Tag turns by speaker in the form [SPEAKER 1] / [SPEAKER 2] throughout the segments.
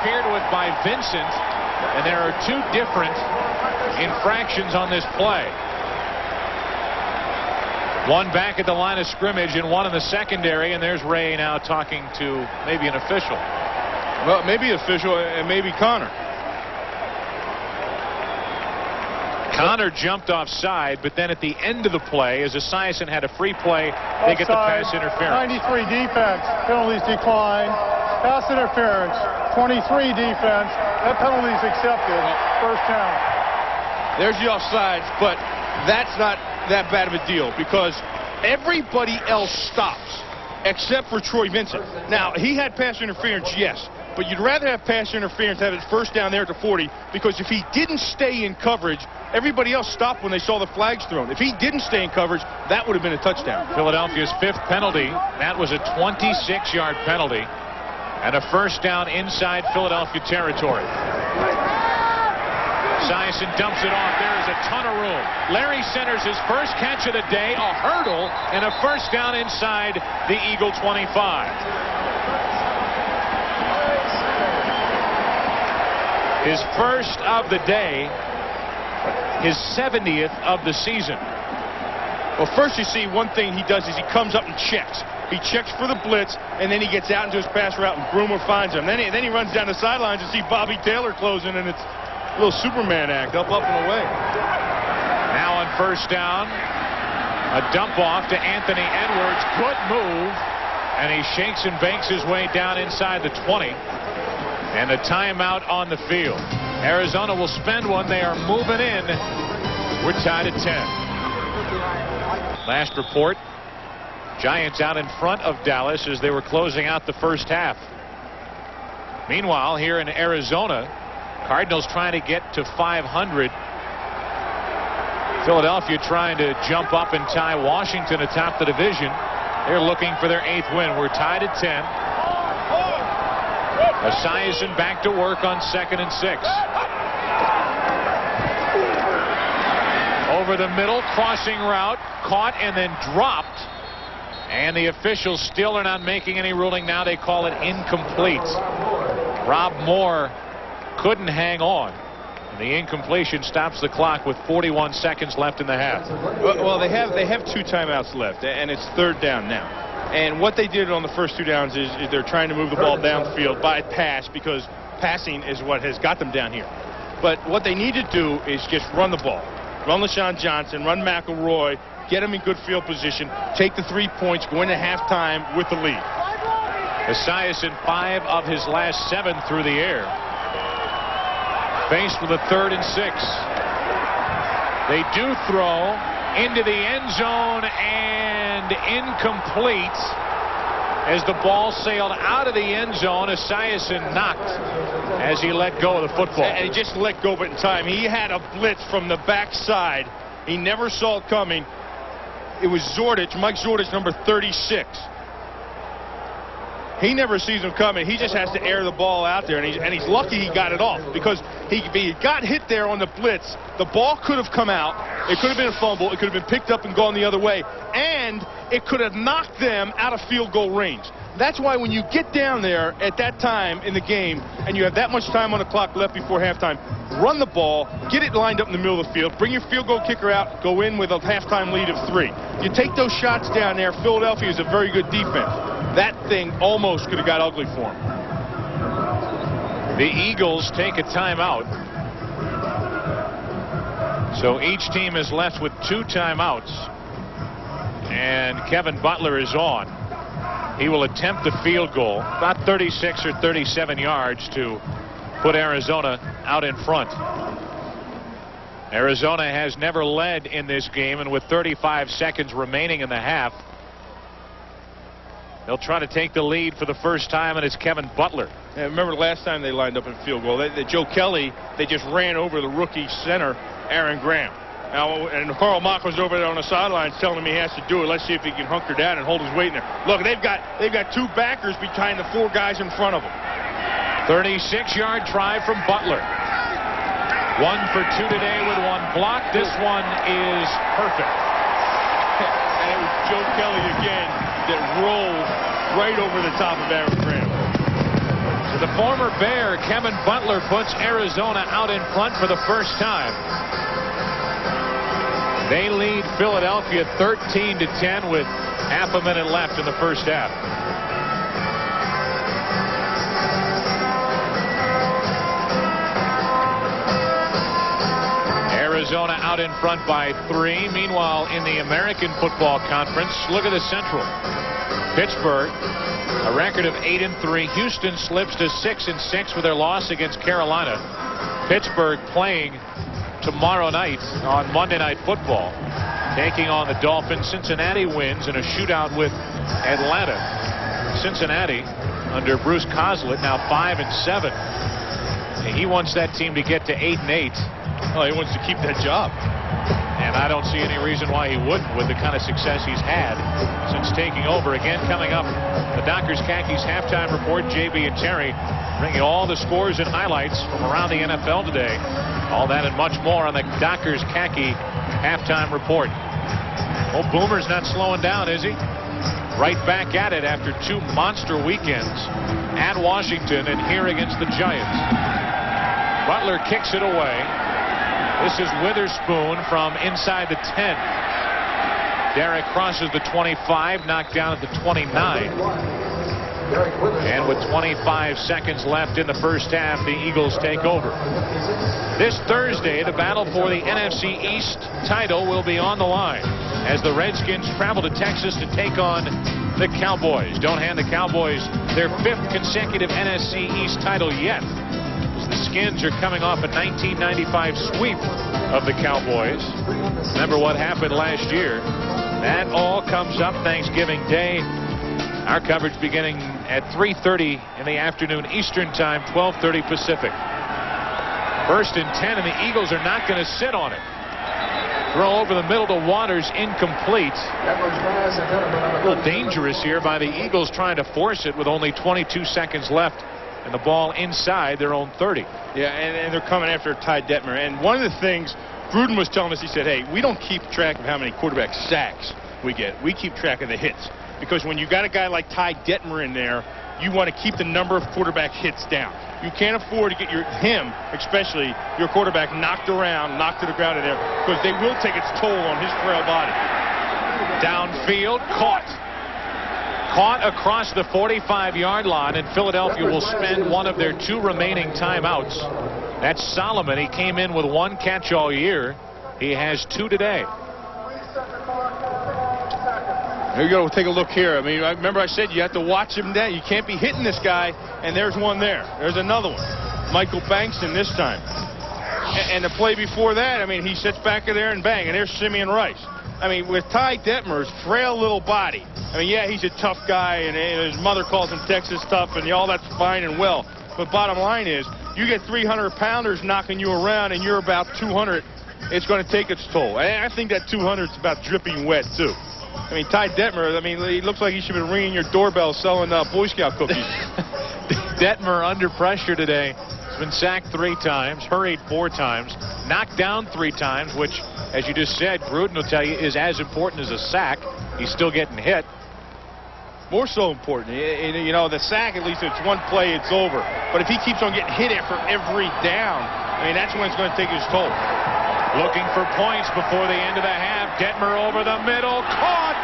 [SPEAKER 1] interfered with by Vincent, and there are two different infractions on this play. One back at the line of scrimmage and one in the secondary, and there's Ray now talking to maybe an official.
[SPEAKER 2] Well, maybe official and maybe Connor.
[SPEAKER 1] Connor jumped offside, but then at the end of the play, as Esiason had a free play, they get the pass interference.
[SPEAKER 3] 93 defense, penalties decline. Pass interference, 23 defense. That penalty is accepted. First down.
[SPEAKER 2] There's the offsides, but that's not that bad of a deal because everybody else stops except for Troy Vincent. Now, he had pass interference, yes, but you'd rather have pass interference, have it first down there at the 40, because if he didn't stay in coverage, everybody else stopped when they saw the flags thrown. If he didn't stay in coverage, that would have been a touchdown.
[SPEAKER 1] Philadelphia's fifth penalty. That was a 26-yard penalty and a first down inside Philadelphia territory. Esiason dumps it off. There is a ton of room. Larry centers his first catch of the day, a hurdle, and a first down inside the Eagle 25. His first of the day, his 70th of the season.
[SPEAKER 2] Well, first you see one thing he does is he comes up and checks. He checks for the blitz, and then he gets out into his pass route, and Broomer finds him. Then he runs down the sidelines to see Bobby Taylor closing, and it's a little Superman act, up and away.
[SPEAKER 1] Now on first down, a dump off to Anthony Edwards. Good move, and he shakes and bakes his way down inside the 20. And a timeout on the field. Arizona will spend one. They are moving in. We're tied at 10. Last report, Giants out in front of Dallas as they were closing out the first half. Meanwhile, here in Arizona, Cardinals trying to get to 500. Philadelphia trying to jump up and tie Washington atop the division. They're looking for their 8th win. We're tied at 10. Esiason back to work on 2nd and 6. Over the middle, crossing route, caught and then dropped. And the officials still are not making any ruling now. They call it incomplete. Rob Moore couldn't hang on. And the incompletion stops the clock with 41 seconds left in the half.
[SPEAKER 2] Well, they have 2 timeouts left, and it's 3rd down now. And what they did on the first 2 downs is they're trying to move the ball downfield by pass, because passing is what has got them down here. But what they need to do is just run the ball. Run LaShawn Johnson, run McElroy, get him in good field position, take the 3 points, go into halftime with the lead.
[SPEAKER 1] Esiason 5 of his last 7 through the air. Faced with a 3rd and 6. They do throw into the end zone and incomplete as the ball sailed out of the end zone. Esiason knocked as he let go of the football.
[SPEAKER 2] And he just let go of it in time. He had a blitz from the backside. He never saw it coming. It was Zordich, Mike Zordich, number 36. He never sees him coming. He just has to air the ball out there, and he's lucky he got it off, because if he got hit there on the blitz, the ball could have come out. It could have been a fumble. It could have been picked up and gone the other way, and it could have knocked them out of field goal range. That's why when you get down there at that time in the game and you have that much time on the clock left before halftime, run the ball, get it lined up in the middle of the field, bring your field goal kicker out, go in with a halftime lead of 3. You take those shots down there, Philadelphia is a very good defense. That thing almost could have got ugly for him.
[SPEAKER 1] The Eagles take a timeout. So each team is left with 2 timeouts. And Kevin Butler is on. He will attempt the field goal, about 36 or 37 yards, to put Arizona out in front. Arizona has never led in this game, and with 35 seconds remaining in the half, they'll try to take the lead for the first time, and it's Kevin Butler.
[SPEAKER 2] Yeah, remember last time they lined up in field goal, Joe Kelly, they just ran over the rookie center, Aaron Graham. Now, and Carl Mock was over there on the sidelines telling him he has to do it. Let's see if he can hunker down and hold his weight in there. Look, they've got 2 backers behind the 4 guys in front of them.
[SPEAKER 1] 36-yard try from Butler. 1 for 2 today with 1 block. This one is perfect.
[SPEAKER 2] And it was Joe Kelly again that rolled right over the top of Aaron Graham.
[SPEAKER 1] The former Bear, Kevin Butler, puts Arizona out in front for the first time. They lead Philadelphia 13-10 with half a minute left in the first half. Arizona out in front by 3. Meanwhile, in the American Football Conference, look at the Central. Pittsburgh, a record of 8-3. Houston slips to 6-6 with their loss against Carolina. Pittsburgh playing tomorrow night on Monday Night Football, taking on the Dolphins. Cincinnati wins in a shootout with Atlanta. Cincinnati under Bruce Coslet now 5-7. And he wants that team to get to 8-8.
[SPEAKER 2] Oh, he wants to keep that job.
[SPEAKER 1] And I don't see any reason why he wouldn't with the kind of success he's had since taking over. Again, coming up, the Dockers Khakis halftime report. JB and Terry bringing all the scores and highlights from around the NFL today. All that and much more on the Dockers Khaki halftime report. Oh, Boomer's not slowing down, is he? Right back at it after 2 monster weekends at Washington and here against the Giants. Butler kicks it away. This is Witherspoon from inside the 10. Derek crosses the 25, knocked down at the 29. And with 25 seconds left in the first half, the Eagles take over. This Thursday, the battle for the NFC East title will be on the line as the Redskins travel to Texas to take on the Cowboys. Don't hand the Cowboys their 5th consecutive NFC East title yet. The Skins are coming off a 1995 sweep of the Cowboys. Remember what happened last year. That all comes up Thanksgiving Day. Our coverage beginning at 3:30 in the afternoon Eastern Time, 12:30 Pacific. 1st and 10, and the Eagles are not going to sit on it. Throw over the middle to Waters, incomplete. A little dangerous here by the Eagles trying to force it with only 22 seconds left. And the ball inside their own 30.
[SPEAKER 2] Yeah, and they're coming after Ty Detmer. And one of the things Gruden was telling us, he said, hey, we don't keep track of how many quarterback sacks we get. We keep track of the hits. Because when you got a guy like Ty Detmer in there, you want to keep the number of quarterback hits down. You can't afford to get him, especially your quarterback, knocked around, knocked to the ground in there, because they will take its toll on his frail body.
[SPEAKER 1] Downfield, caught across the 45-yard line, and Philadelphia will spend one of their 2 remaining timeouts. That's Solomon. He came in with 1 catch all year. He has 2 today.
[SPEAKER 2] Here you go. Take a look here. I mean, remember I said you have to watch him down. You can't be hitting this guy, and there's one there. There's another one. Michael Bankston this time. And the play before that, I mean, he sits back there and bang, and there's Simeon Rice. I mean, with Ty Detmer's frail little body, I mean, yeah, he's a tough guy, and his mother calls him Texas tough, and all that's fine and well. But bottom line is, you get 300-pounders knocking you around, and you're about 200, it's going to take its toll. And I think that 200 is about dripping wet, too. I mean, Ty Detmer, I mean, he looks like he should be ringing your doorbell selling Boy Scout cookies.
[SPEAKER 1] Detmer under pressure today. He's been sacked 3 times, hurried 4 times, knocked down 3 times, which, as you just said, Gruden will tell you is as important as a sack. He's still getting hit.
[SPEAKER 2] More so important. You know, the sack, at least it's one play, it's over. But if he keeps on getting hit after every down, I mean, that's when it's going to take his toll.
[SPEAKER 1] Looking for points before the end of the half. Detmer over the middle, caught,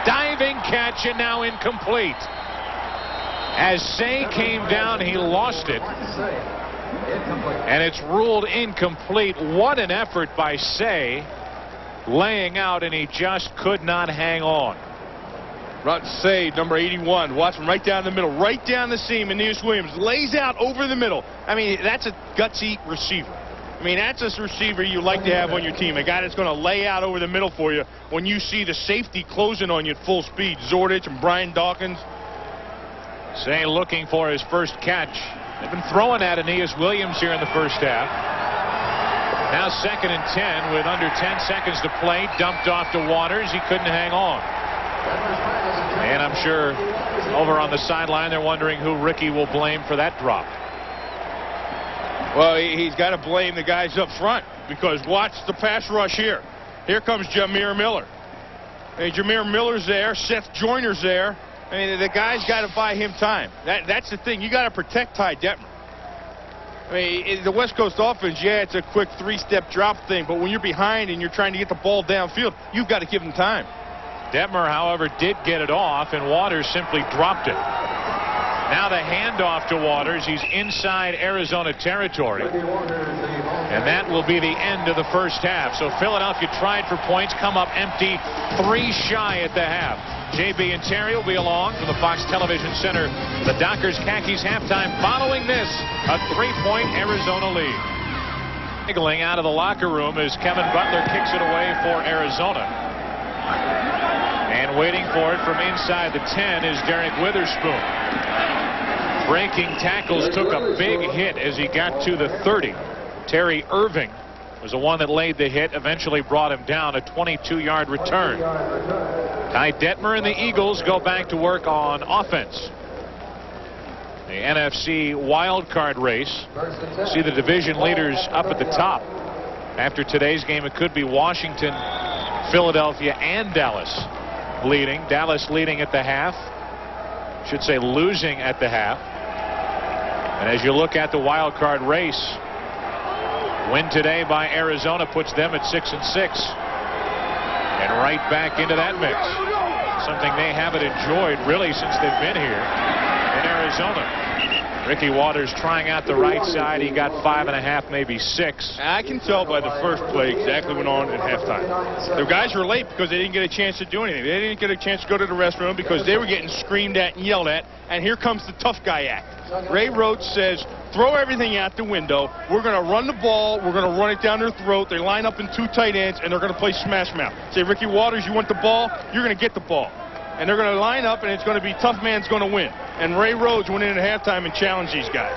[SPEAKER 1] diving catch, and now incomplete. As Say came down, he lost it. And it's ruled incomplete. What an effort by Say, laying out, and he just could not hang on.
[SPEAKER 2] Say, number 81, watch him right down the middle, right down the seam. Aeneas Williams lays out over the middle. I mean, that's a gutsy receiver. I mean, that's a receiver you like to have on your team, a guy that's going to lay out over the middle for you when you see the safety closing on you at full speed. Zordich and Brian Dawkins.
[SPEAKER 1] Say looking for his first catch. They've been throwing at Aeneas Williams here in the first half. Now 2nd and 10 with under 10 seconds to play. Dumped off to Waters. He couldn't hang on. And I'm sure over on the sideline they're wondering who Ricky will blame for that drop.
[SPEAKER 2] Well, he's got to blame the guys up front, because watch the pass rush here. Here comes Jameer Miller. Hey, Jameer Miller's there. Seth Joyner's there. I mean, the guy's got to buy him time. That's the thing. You got to protect Ty Detmer. I mean, the West Coast offense, yeah, it's a quick three-step drop thing, but when you're behind and you're trying to get the ball downfield, you've got to give him time.
[SPEAKER 1] Detmer, however, did get it off, and Waters simply dropped it. Now the handoff to Waters. He's inside Arizona territory. And that will be the end of the first half. So Philadelphia tried for points, come up empty, 3 shy at the half. JB and Terry will be along from the Fox Television Center. The Dockers Khakis halftime. Following this, a 3-point Arizona lead. Giggling out of the locker room as Kevin Butler kicks it away for Arizona. And waiting for it from inside the 10 is Derek Witherspoon. Breaking tackles, took a big hit as he got to the 30. Terry Irving was the one that laid the hit, eventually brought him down, a 22-yard return. Ty Detmer and the Eagles go back to work on offense. The NFC wild card race. See the division leaders up at the top. After today's game, it could be Washington, Philadelphia, and Dallas leading. Dallas leading at the half. Should say losing at the half. And as you look at the wild card race, win today by Arizona puts them at 6-6. And right back into that mix. Something they haven't enjoyed really since they've been here in Arizona. Ricky Waters trying out the right side. He got 5.5, maybe 6.
[SPEAKER 2] I can tell by the first play exactly what went on at halftime. The guys were late because they didn't get a chance to do anything. They didn't get a chance to go to the restroom because they were getting screamed at and yelled at. And here comes the tough guy act. Ray Rhodes says, throw everything out the window. We're going to run the ball. We're going to run it down their throat. They line up in 2 tight ends, and they're going to play smash mouth. Say, Ricky Waters, you want the ball? You're going to get the ball. And they're going to line up, and it's going to be tough man's going to win. And Ray Rhodes went in at halftime and challenged these guys.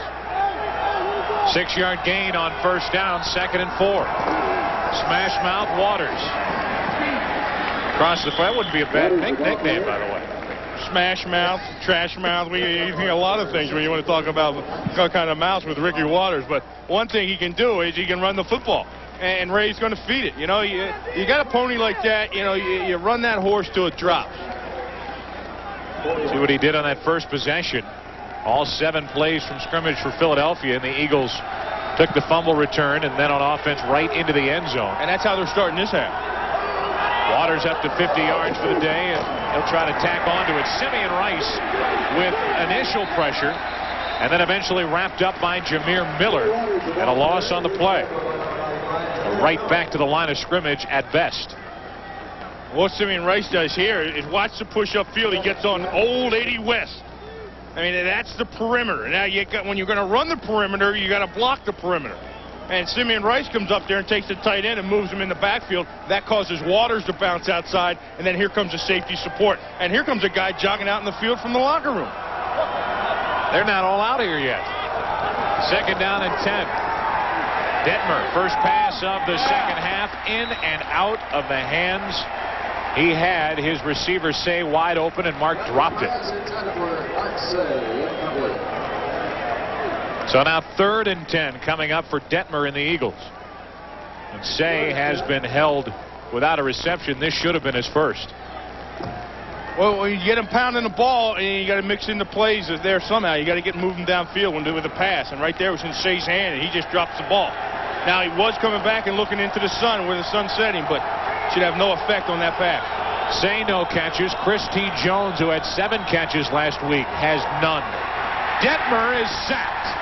[SPEAKER 1] 6-yard gain on first down, 2nd and 4. Smash mouth Waters. Across the front. That wouldn't be a bad nickname, by the way.
[SPEAKER 2] Smash mouth, trash mouth. You think a lot of things when you want to talk about what kind of mouth with Ricky Waters. But one thing he can do is he can run the football. And Ray's going to feed it. You know, you got a pony like that, you know, you run that horse till it drops.
[SPEAKER 1] See what he did on that first possession. All 7 plays from scrimmage for Philadelphia, and the Eagles took the fumble return and then on offense right into the end zone.
[SPEAKER 2] And that's how they're starting this half.
[SPEAKER 1] Waters up to 50 yards for the day, and he'll try to tack onto it. Simeon Rice with initial pressure, and then eventually wrapped up by Jameer Miller, and a loss on the play. Right back to the line of scrimmage at best.
[SPEAKER 2] What Simeon Rice does here is watch the push upfield. He gets on old 80 West. I mean, that's the perimeter. Now, when you're going to run the perimeter, you got to block the perimeter. And Simeon Rice comes up there and takes the tight end and moves him in the backfield. That causes Waters to bounce outside, and then here comes a safety support. And here comes a guy jogging out in the field from the locker room.
[SPEAKER 1] They're not all out here yet. 2nd down and 10. Detmer, first pass of the second half, in and out of the hands. He had his receiver Say wide open, and Mark dropped it. So now 3rd and 10 coming up for Detmer and the Eagles. And Say has been held without a reception. This should have been his first.
[SPEAKER 2] Well, you get him pounding the ball, and you got to mix in the plays there somehow. You got to get moving downfield and do with a pass. And right there was in Say's hand, and he just drops the ball. Now, he was coming back and looking into the sun where the sun's setting, but should have no effect on that pass.
[SPEAKER 1] Say no catches. Chris T. Jones, who had 7 catches last week, has none. Detmer is sacked.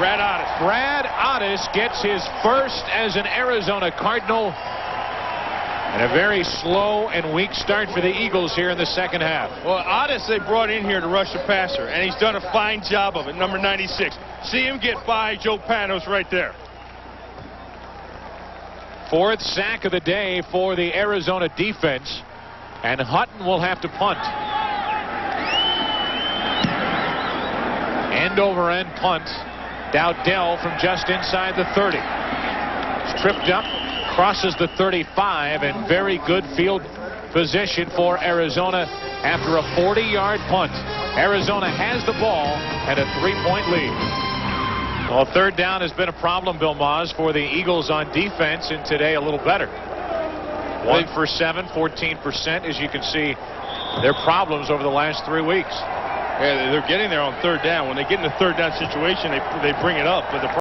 [SPEAKER 2] Brad Otis.
[SPEAKER 1] Brad Otis gets his first as an Arizona Cardinal. And a very slow and weak start for the Eagles here in the second half.
[SPEAKER 2] Well, Otis they brought in here to rush the passer, and he's done a fine job of it, number 96. See him get by Joe Panos right there.
[SPEAKER 1] 4th sack of the day for the Arizona defense, and Hutton will have to punt. End over end punt. Dowdell from just inside the 30. It's tripped up, crosses the 35, and very good field position for Arizona after a 40-yard punt. Arizona has the ball and a 3-point lead. Well, 3rd down has been a problem, Bill Maas, for the Eagles on defense, and today a little better. 1 for 7, 14%, as you can see their problems over the last 3 weeks.
[SPEAKER 2] Yeah, they're getting there on third down. When they get in the third down situation, they bring it up. But the